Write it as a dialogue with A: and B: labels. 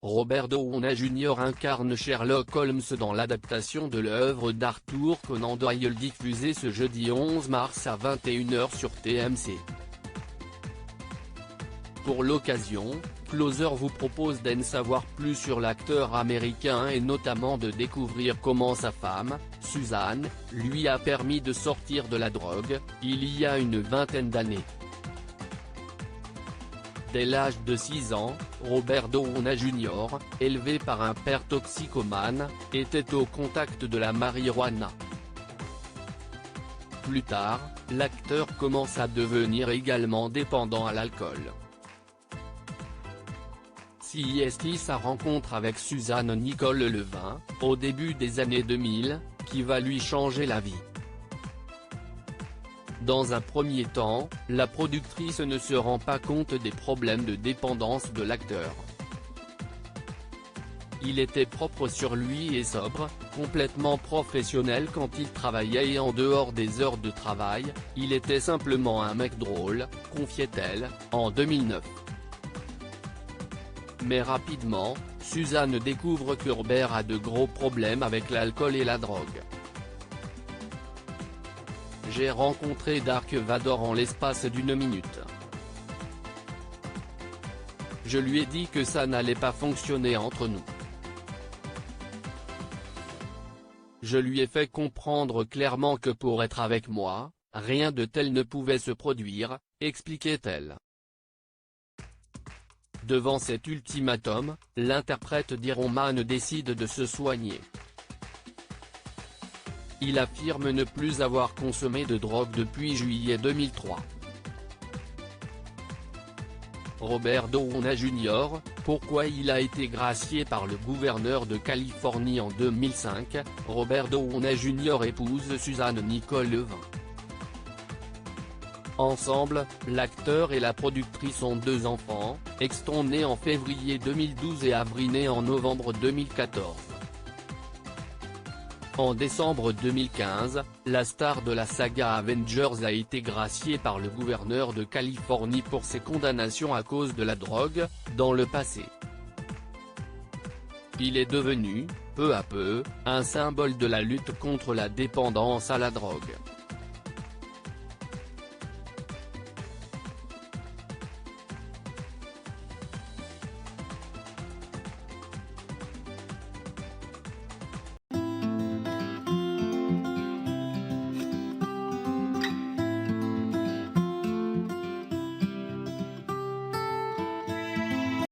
A: Robert Downey Jr. incarne Sherlock Holmes dans l'adaptation de l'œuvre d'Arthur Conan Doyle diffusée ce jeudi 11 mars à 21h sur TMC. Pour l'occasion, Closer vous propose d'en savoir plus sur l'acteur américain et notamment de découvrir comment sa femme, Suzanne, lui a permis de sortir de la drogue, il y a une vingtaine d'années. Dès l'âge de 6 ans, Robert Downey Jr., élevé par un père toxicomane, était au contact de la marijuana. Plus tard, l'acteur commence à devenir également dépendant à l'alcool. C'est sa rencontre avec Suzanne Nicole Levin, au début des années 2000, qui va lui changer la vie. Dans un premier temps, la productrice ne se rend pas compte des problèmes de dépendance de l'acteur. Il était propre sur lui et sobre, complètement professionnel quand il travaillait et en dehors des heures de travail, il était simplement un mec drôle, confiait-elle, en 2009. Mais rapidement, Suzanne découvre que Robert a de gros problèmes avec l'alcool et la drogue. J'ai rencontré Dark Vador en l'espace d'une minute. Je lui ai dit que ça n'allait pas fonctionner entre nous. Je lui ai fait comprendre clairement que pour être avec moi, rien de tel ne pouvait se produire, expliquait-elle. Devant cet ultimatum, l'interprète d'Iron Man décide de se soigner. Il affirme ne plus avoir consommé de drogue depuis juillet 2003. Robert Downey Jr., pourquoi il a été gracié par le gouverneur de Californie en 2005, Robert Downey Jr. épouse Suzanne Nicole Levin. Ensemble, l'acteur et la productrice ont 2 enfants, Exton né en février 2012 et Avery né en novembre 2014. En décembre 2015, la star de la saga Avengers a été graciée par le gouverneur de Californie pour ses condamnations à cause de la drogue, dans le passé. Il est devenu, peu à peu, un symbole de la lutte contre la dépendance à la drogue.